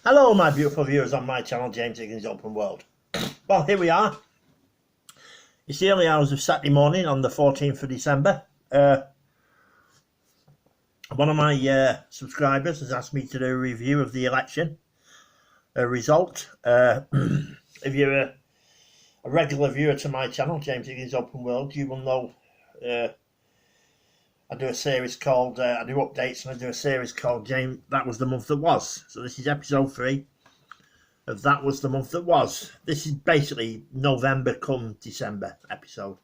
Hello my beautiful viewers on my channel, James Higgins Open World. Well, here we are. It's the early hours of Saturday morning on the 14th of December. One of my subscribers has asked me to do a review of the election result. If you're a regular viewer to my channel, James Higgins Open World, you will know I do a series called, I do updates, and I do a series called James, That Was the Month That Was. So this is episode 3 of That Was the Month That Was. This is basically November come December episode.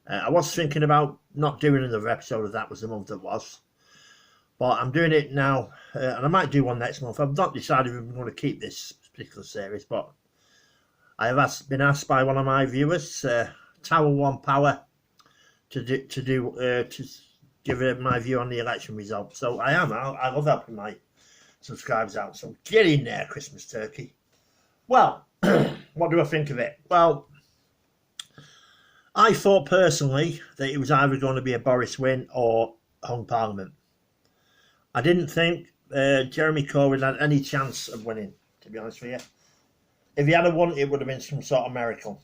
I was thinking about not doing another episode of That Was the Month That Was, but I'm doing it now, and I might do one next month. I've not decided if I'm going to keep this particular series, but I have been asked by one of my viewers, Tower One Power, to give my view on the election result. So I love helping my subscribers out. So get in there, Christmas turkey. Well, what do I think of it? Well, I thought personally that it was either going to be a Boris win or hung Parliament. I didn't think Jeremy Corbyn had any chance of winning, to be honest with you. If he had won, it would have been some sort of miracle.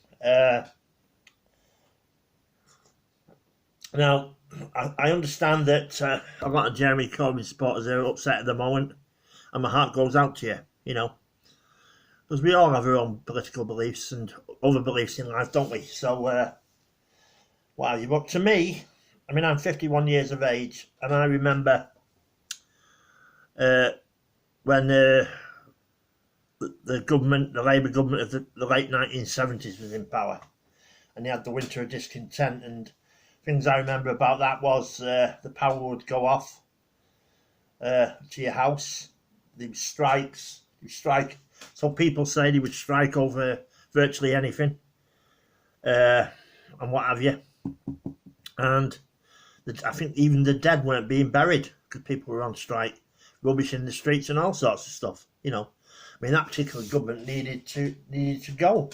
Now, I understand that a lot of Jeremy Corbyn supporters are upset at the moment, and my heart goes out to you, you know, because we all have our own political beliefs and other beliefs in life, don't we? So, what have you? But to me, I mean, I'm 51 years of age, and I remember when the government, the Labour government of the late 1970s was in power, and they had the winter of discontent, and things I remember about that was the power would go off to your house. There were strikes. You strike. So people say they would strike over virtually anything, and what have you. And I think even the dead weren't being buried because people were on strike, rubbish in the streets and all sorts of stuff. You know, I mean, that particular government needed to go.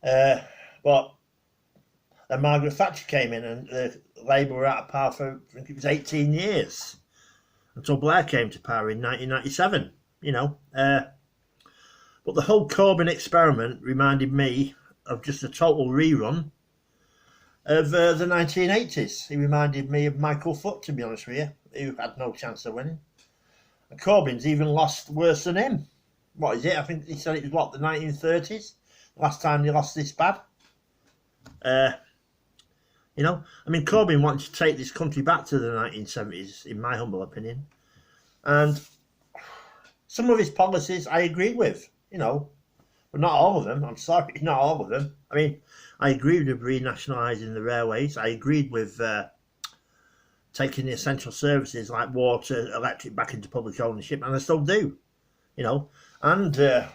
But then Margaret Thatcher came in, and Labour were out of power for, I think it was 18 years, until Blair came to power in 1997, you know. But the whole Corbyn experiment reminded me of just a total rerun of the 1980s. He reminded me of Michael Foot, to be honest with you, who had no chance of winning. And Corbyn's even lost worse than him. What is it? I think he said it was, what, the 1930s? Last time they lost this bad. You know, I mean, Corbyn wanted to take this country back to the 1970s, in my humble opinion. And some of his policies I agreed with, you know, but not all of them. I'm sorry, not all of them. I mean, I agreed with renationalising the railways. I agreed with taking the essential services like water, electric back into public ownership, and I still do, you know, and the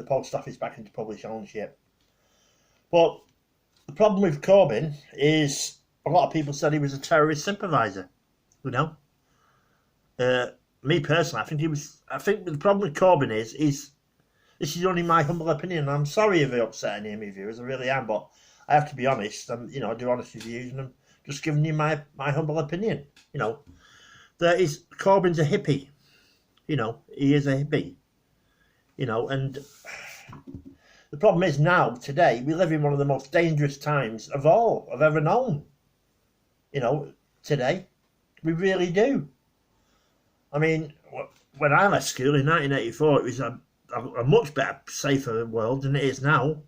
post office back into public ownership. But the problem with Corbyn is a lot of people said he was a terrorist sympathiser, you know. Me personally, I think the problem with Corbyn is this is only my humble opinion. I'm sorry if I upset any of my viewers, I really am, but I have to be honest. You know, I do honest reviews, and I'm just giving you my humble opinion. You know, Corbyn's a hippie. You know, he is a hippie. You know, and the problem is now, today, we live in one of the most dangerous times of all I've ever known. You know, today, we really do. I mean, when I left school in 1984, it was a much better, safer world than it is now.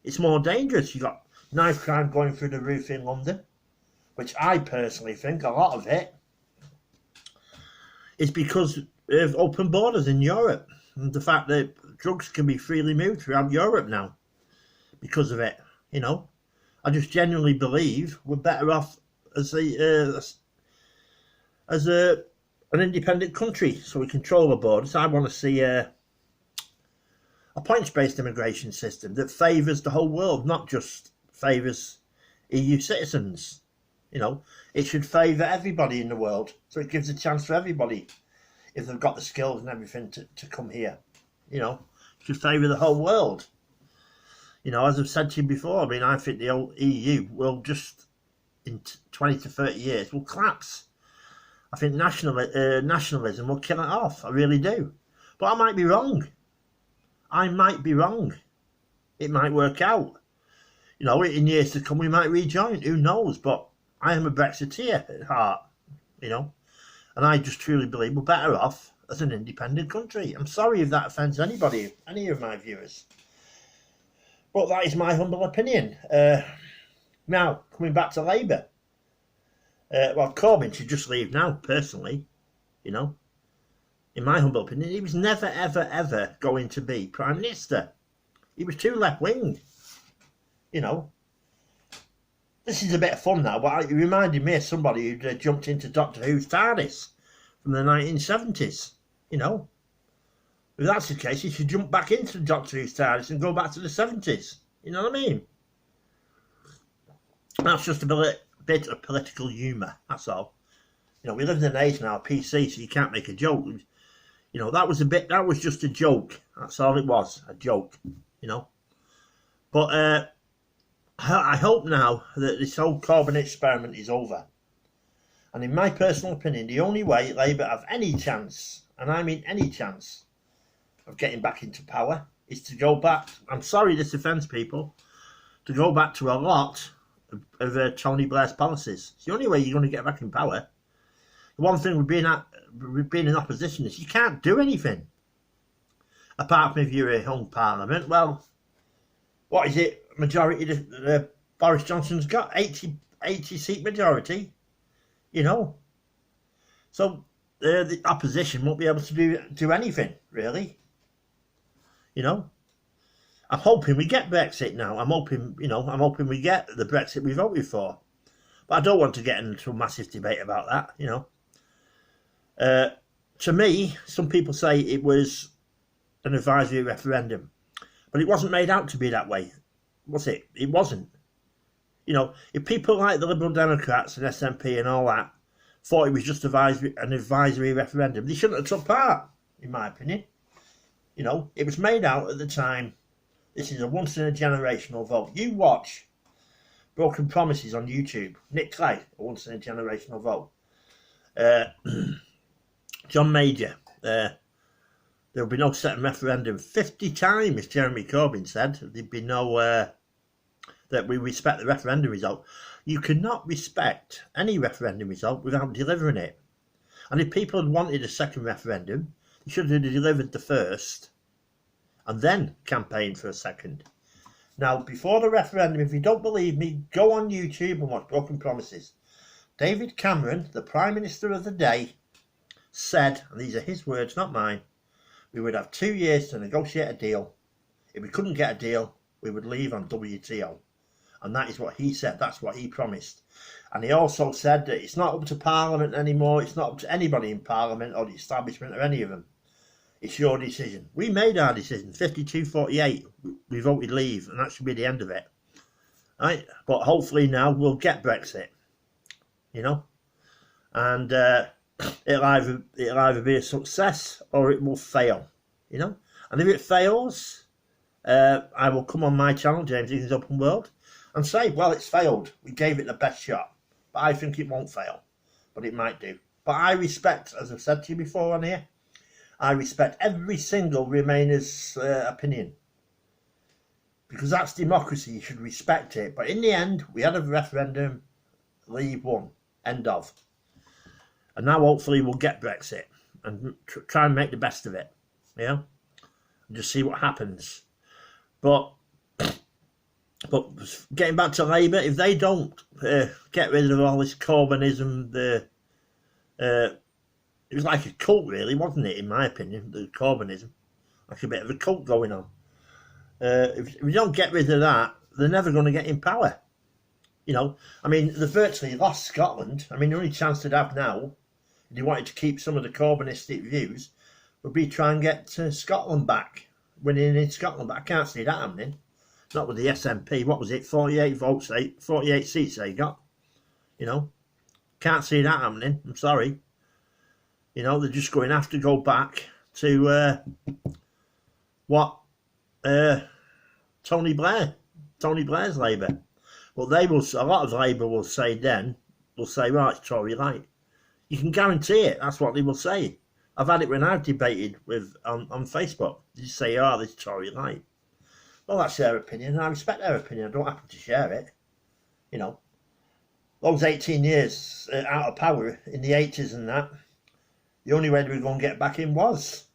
It's more dangerous. You've got knife crime going through the roof in London, which I personally think a lot of it is because of open borders in Europe, and the fact that drugs can be freely moved throughout Europe now because of it. You know, I just genuinely believe we're better off as an independent country, so we control the borders. I want to see a points-based immigration system that favours the whole world, not just favours EU citizens. You know, it should favour everybody in the world, so it gives a chance for everybody, if they've got the skills and everything, to come here. You know, it should favour the whole world. You know, as I've said to you before, I mean, I think the old EU will just, in 20 to 30 years, will collapse. I think nationalism will kill it off. I really do. But I might be wrong. I might be wrong. It might work out. You know, in years to come we might rejoin. Who knows? But I am a Brexiteer at heart, you know. And I just truly believe we're better off as an independent country. I'm sorry if that offends anybody, any of my viewers. But that is my humble opinion. Now, coming back to Labour. Well, Corbyn should just leave now, personally. You know. In my humble opinion, he was never, ever, ever going to be Prime Minister. He was too left-wing. You know. This is a bit of fun now, but it reminded me of somebody who jumped into Doctor Who's TARDIS from the 1970s. You know. If that's the case, he should jump back into Doctor Who's TARDIS and go back to the 70s. You know what I mean? That's just a bit of political humour, that's all. You know, we live in an age now, PC, so you can't make a joke. You know, that was just a joke. That's all it was, a joke, you know. But I hope now that this whole Corbyn experiment is over. And in my personal opinion, the only way Labour have any chance, and I mean any chance, of getting back into power is to go back, I'm sorry this offends people, to go back to a lot of Tony Blair's policies. It's the only way you're going to get back in power. The one thing with being in opposition is you can't do anything. Apart from if you're a hung parliament. Well, what is it? Majority, Boris Johnson's got 80 seat majority, you know. So the opposition won't be able to do anything, really. You know. I'm hoping we get Brexit now. I'm hoping we get the Brexit we voted for. But I don't want to get into a massive debate about that, you know. To me, some people say it was an advisory referendum. But it wasn't made out to be that way, was it? It wasn't. You know, if people like the Liberal Democrats and SNP and all that thought it was just an advisory referendum, they shouldn't have took part, in my opinion. You know, it was made out at the time. This is a once-in-a-generational vote. You watch Broken Promises on YouTube. Nick Clegg, a once-in-a-generational vote. John Major, there will be no second referendum. 50 times, Jeremy Corbyn said, there'd be no, that we respect the referendum result. You cannot respect any referendum result without delivering it. And if people had wanted a second referendum, they should have delivered the first and then campaign for a second. Now, before the referendum, if you don't believe me, go on YouTube and watch Broken Promises. David Cameron, the Prime Minister of the day, said, and these are his words, not mine, we would have 2 years to negotiate a deal. If we couldn't get a deal, we would leave on WTO. And that is what he said, that's what he promised. And he also said that it's not up to Parliament anymore, it's not up to anybody in Parliament or the establishment or any of them. It's your decision. We made our decision, 52-48. We voted leave, and that should be the end of it. Right? But hopefully now we'll get Brexit. You know? And it'll either be a success or it will fail. You know? And if it fails, I will come on my channel, James Egan's Open World, and say, well, it's failed. We gave it the best shot. But I think it won't fail. But it might do. But I respect, as I've said to you before on here, I respect every single Remainer's opinion. Because that's democracy, you should respect it. But in the end, we had a referendum, Leave won, end of. And now hopefully we'll get Brexit and try and make the best of it, you know, and just see what happens. But getting back to Labour, if they don't get rid of all this Corbynism, it was like a cult, really, wasn't it, in my opinion, the Corbynism. Like a bit of a cult going on. If we don't get rid of that, they're never going to get in power. You know, I mean, they virtually lost Scotland. I mean, the only chance they'd have now, if they wanted to keep some of the Corbynistic views, would be try and get Scotland back, winning in Scotland. But I can't see that happening. Not with the SNP. What was it? 48 votes, 48 seats they got. You know, can't see that happening. I'm sorry. You know, they're just going to have to go back to what Tony Blair's Labour. Well, a lot of Labour will say then, right, Tory light. You can guarantee it, that's what they will say. I've had it when I've debated with on Facebook. You say, oh, this Tory light. Well, that's their opinion, and I respect their opinion. I don't happen to share it. You know, those 18 years out of power in the 80s and that, the only way they were going to get back in was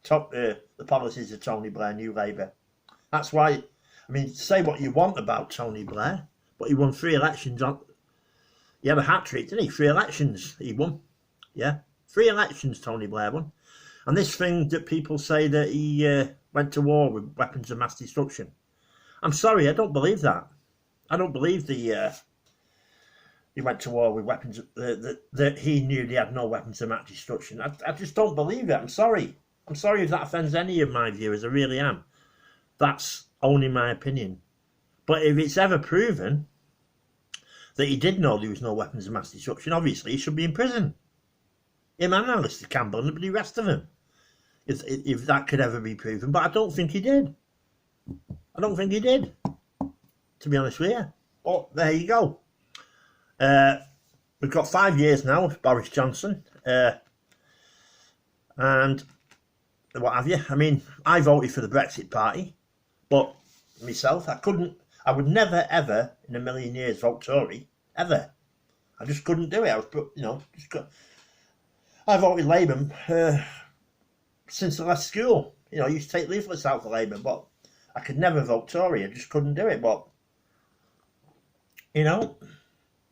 the policies of Tony Blair, New Labour. That's why, I mean, say what you want about Tony Blair, but he won 3 elections. He had a hat-trick, didn't he? 3 elections he won. Yeah, 3 elections Tony Blair won. And this thing that people say that he went to war with weapons of mass destruction. I'm sorry, I don't believe that. I don't believe he went to war with weapons, that he knew he had no weapons of mass destruction. I just don't believe it. I'm sorry. I'm sorry if that offends any of my viewers. I really am. That's only my opinion. But if it's ever proven that he did know there was no weapons of mass destruction, obviously he should be in prison. Him and Alistair Campbell and the rest of them. If that could ever be proven. But I don't think he did. I don't think he did, to be honest with you. But there you go. We've got 5 years now with Boris Johnson. And what have you. I mean, I voted for the Brexit Party. But myself, I would never, ever, in a million years, vote Tory. Ever. I just couldn't do it. I was, I voted Labour since I left school. You know, I used to take leaflets out for Labour, but I could never vote Tory. I just couldn't do it. But, you know,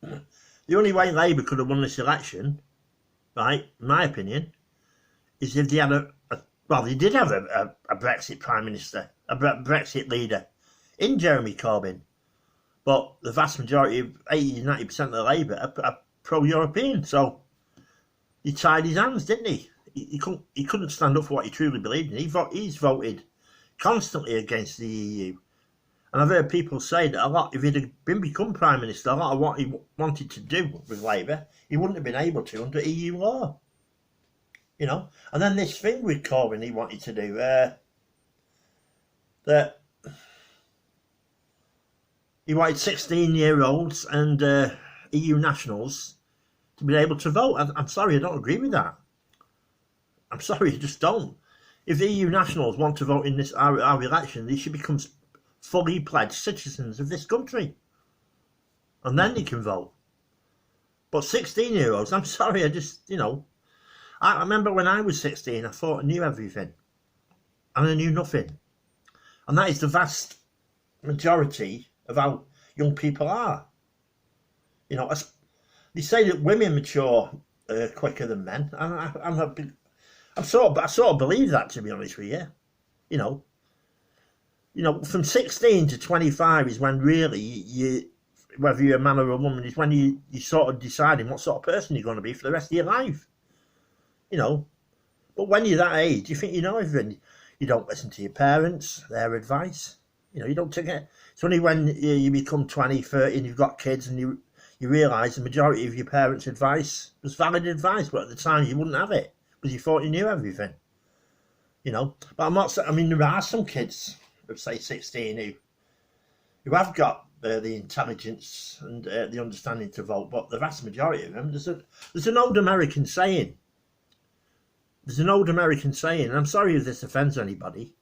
the only way Labour could have won this election, right, in my opinion, is if they had well, they did have a Brexit Prime Minister, a Brexit leader in Jeremy Corbyn. But the vast majority of 80-90% of the Labour are pro-European. So he tied his hands, didn't he? He couldn't stand up for what he truly believed in. He's voted constantly against the EU. And I've heard people say that if he'd become Prime Minister, a lot of what he wanted to do with Labour, he wouldn't have been able to under EU law. You know? And then this thing with Corbyn he wanted to do, that he wanted 16-year-olds and EU nationals to be able to vote. I'm sorry, I don't agree with that. I'm sorry, I just don't. If the EU nationals want to vote in our election, they should become fully pledged citizens of this country. And then they can vote. But 16-year-olds, I'm sorry, I just, you know, I remember when I was 16, I thought I knew everything. And I knew nothing. And that is the vast majority of how young people are. You know, they say that women mature quicker than men. I sort of believe that, to be honest with you. You know, from 16 to 25 is when really whether you're a man or a woman, is when you sort of deciding what sort of person you're going to be for the rest of your life. You know, but when you're that age, you think you know everything. You don't listen to your parents, their advice. You know, you don't take it. It's only when you become 20, 30 and you've got kids and you realise the majority of your parents' advice was valid advice, but at the time you wouldn't have it because you thought you knew everything. You know, but I'm not. I mean, there are some kids of say 16 who have got the intelligence and the understanding to vote, but the vast majority of them, there's an old American saying. There's an old American saying, and I'm sorry if this offends anybody.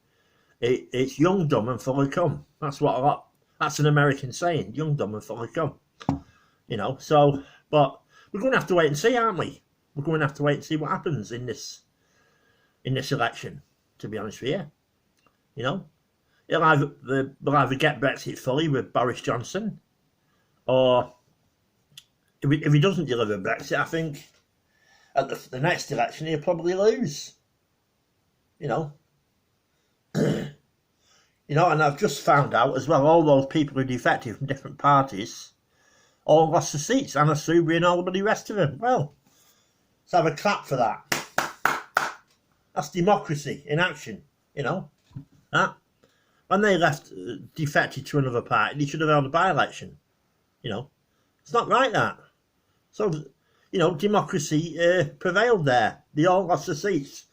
It's young, dumb, and full of cum. That's an American saying, young, dumb, and full of cum. You know, so, but we're going to have to wait and see, aren't we? We're going to have to wait and see what happens in this election, to be honest with you. You know, they'll either get Brexit fully with Boris Johnson, or if he doesn't deliver Brexit, I think at the next election he'll probably lose. You know. You know, and I've just found out as well, all those people who defected from different parties all lost the seats. Anna Soubry and all the rest of them. Well, let's have a clap for that. That's democracy in action, you know. When they defected to another party, they should have held a by-election. You know, it's not right, that. So, you know, democracy prevailed there. They all lost the seats.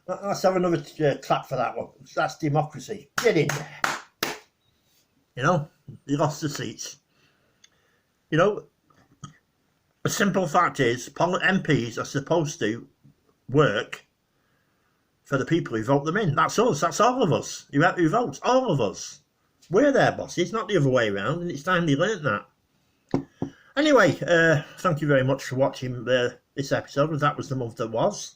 Let's have another clap for that one. That's democracy. Get in there. You know, they lost the seats. You know, the simple fact is, MPs are supposed to work for the people who vote them in. That's us. That's all of us who votes. All of us. We're their bosses, not the other way around, and it's time they learnt that. Anyway, thank you very much for watching this episode. That was the month that was.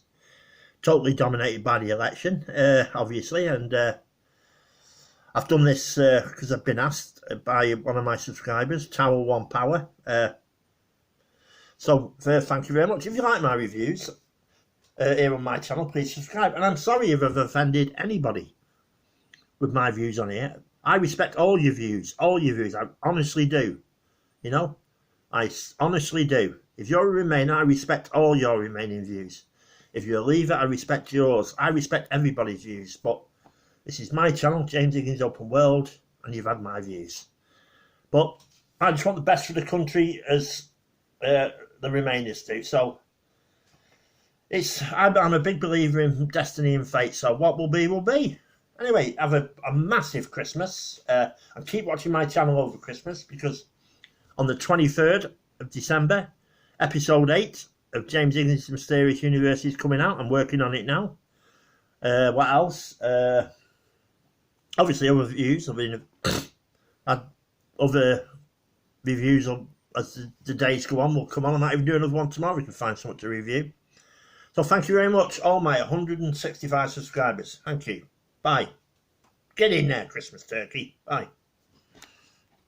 Totally dominated by the election, obviously, and I've done this because I've been asked by one of my subscribers, Tower One Power. So thank you very much. If you like my reviews here on my channel, please subscribe. And I'm sorry if I've offended anybody with my views on here. I respect all your views, I honestly do. You know, I honestly do. If you're a Remainer, I respect all your remaining views. If you're a Leaver, I respect yours. I respect everybody's views. But this is my channel, James Higgins Open World, and you've had my views. But I just want the best for the country as the Remainers do. So I'm a big believer in destiny and fate. So what will be, will be. Anyway, have a massive Christmas, and keep watching my channel over Christmas, because on the 23rd of December, episode 8 of James Higgins' Mysterious Universe is coming out. I'm working on it now. What else? Obviously, other reviews. I mean, other reviews as the days go on will come on. I might even do another one tomorrow. We can find something to review. So thank you very much, all my 165 subscribers. Thank you. Bye. Get in there, Christmas turkey. Bye.